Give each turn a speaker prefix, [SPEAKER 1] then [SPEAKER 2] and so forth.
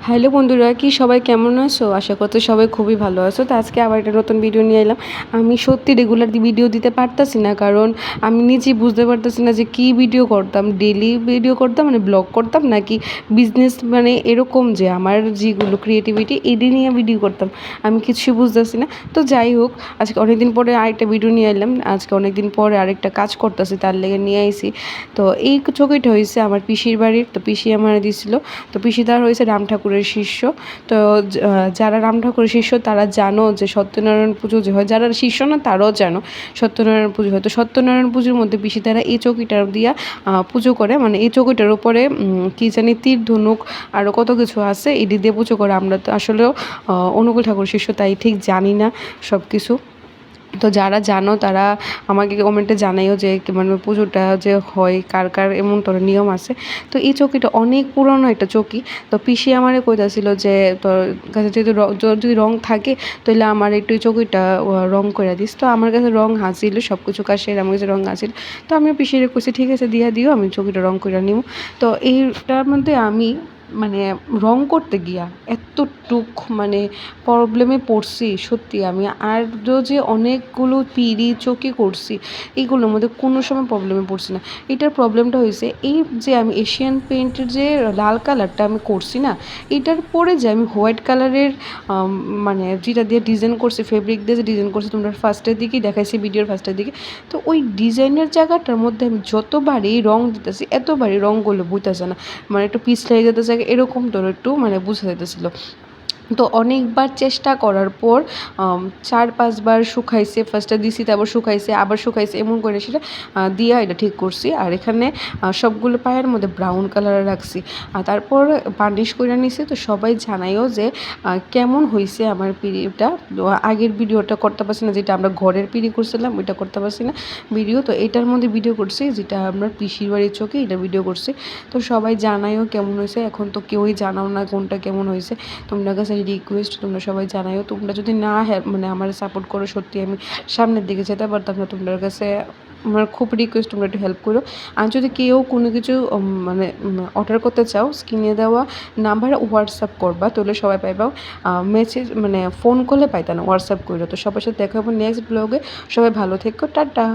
[SPEAKER 1] Hello বন্ধুরা, কি সবাই কেমন আছো? আশা করছি সবাই খুবই ভালো আছো। তো আজকে আবার একটা নতুন ভিডিও নিয়ে এলাম। আমি সত্যি রেগুলার ভিডিও দিতে পারতাছি না, কারণ আমি নিজেই বুঝতে পারতেছি না যে কী ভিডিও করতাম। ডেলি ভিডিও করতাম মানে ব্লগ করতাম, নাকি বিজনেস মানে এরকম যে আমার যেগুলো ক্রিয়েটিভিটি এটি নিয়ে ভিডিও করতাম, আমি কিছুই বুঝতেছি না। তো যাই হোক, আজকে অনেকদিন পরে আরেকটা ভিডিও নিয়ে এলাম। আজকে অনেকদিন পরে আরেকটা কাজ করতেছি, তার লেগে নিয়ে আইছি। তো এই ছবিটা হয়েছে আমার পিসির বাড়ির। তো পিসি আমার দিছিল। তো পিসি তার হয়েছে রাম ঠাকুরের শিষ্য। তো যারা রাম ঠাকুরের শিষ্য তারা জানো যে সত্যনারায়ণ পুজো যে হয়, যারা শিষ্য না তারাও জানো সত্যনারায়ণ পুজো হয়। তো সত্যনারায়ণ পুজোর মধ্যে পিসি তারা এই চৌকিটা দিয়া পুজো করে, মানে এই চৌকিটার উপরে কী জানি তীর ধনুক আরও কত কিছু আছে, এটি দিয়ে পুজো করে। আমরা তো আসলেও অনুকূল ঠাকুর শিষ্য, তাই ঠিক জানি না সব কিছু। তো যারা জানো তারা আমাকে কমেন্টে জানাইও যে মানে পুজোটা যে হয় কার কার এমন তোর নিয়ম আছে। তো এই চৌকিটা অনেক পুরনো একটা চৌকি। তো পিসি আমারে কইতাছিল যে তোর কাছে যদি রং থাকে তাহলে আমার একটু এই চৌকিটা রং করে দিস। তো আমার কাছে রং হাসিল, সব কিছু কাশের আমার কাছে রং হাসিল। তো আমিও পিসিরে কইছি ঠিক আছে দিয়া দিও, আমি চৌকিটা রং করে নিব। তো এইটার মধ্যে আমি মানে রং করতে গিয়া এতটুক মানে প্রবলেমে পড়ছি সত্যি। আমি আরও যে অনেকগুলো পিঁড়ি চৌকি করছি, এইগুলোর মধ্যে কোনো সময় প্রবলেমে পড়ছি না। এটার প্রবলেমটা হয়েছে এই যে আমি এশিয়ান পেইন্টের যে লাল কালারটা আমি করছি না, এটার পরে যে আমি হোয়াইট কালারের মানে যেটা দিয়ে ডিজাইন করছি, ফেব্রিক দিয়ে যে ডিজাইন করছি, তোমরা ফার্স্টের দিকেই দেখাইছি ভিডিওর ফার্স্টের দিকে। তো ওই ডিজাইনের জায়গাটার মধ্যে আমি যতবারই রং দিতেছি এতবারই রঙগুলো বুঝতেছে না, মানে একটু পিছলে যেতেছে এরকম তোর একটু মানে বুঝা যেতেছিলো। তো অনেকবার চেষ্টা করার পর 4-5 বার শুকাইছে, ফার্স্টে দিছি তারপর শুকাইছে আবার শুকাইছে, এমন করে সেটা দিয়া এটা ঠিক করছি। আর এখানে সবগুলো পায়ের মধ্যে ব্রাউন কালার রাখছি, আর তারপর বার্নিশ করে নিছি। তো সবাই জানাইও যে কেমন হয়েছে আমার পিঁড়িটা। আগের ভিডিওটা করতে পারছি না, যেটা আমরা ঘরের পিঁড়ি করছিলাম ওইটা করতে পারছি না ভিডিও। তো এটার মধ্যে ভিডিও করছি যেটা আমরা পিসির বাড়ির চোখে এটা ভিডিও করছি। তো সবাই জানাইও কেমন হয়েছে। এখন তো কেউই জানাও না কোনটা কেমন হয়েছে। তোমরা কাছে রিকোয়েস্ট, তোমরা সবাই জানাইও। তোমরা যদি না মানে আমার সাপোর্ট করো, সত্যি আমি সামনের দিকে যেতে পারতাম না। তোমাদের কাছে আমার খুব রিকোয়েস্ট, তোমরা একটু হেল্প করো। আর যদি কেউ কোনো কিছু মানে অর্ডার করতে চাও, স্ক্রিনে দেওয়া নাম্বারে হোয়াটসঅ্যাপ করবা, তাহলে সবাই পাইবাও। মেসেজ মানে ফোন করলে পাইতা না, হোয়াটসঅ্যাপ করো। তো সবার সাথে দেখা হবে নেক্সট ব্লগে। সবাই ভালো থেকো, টাটা।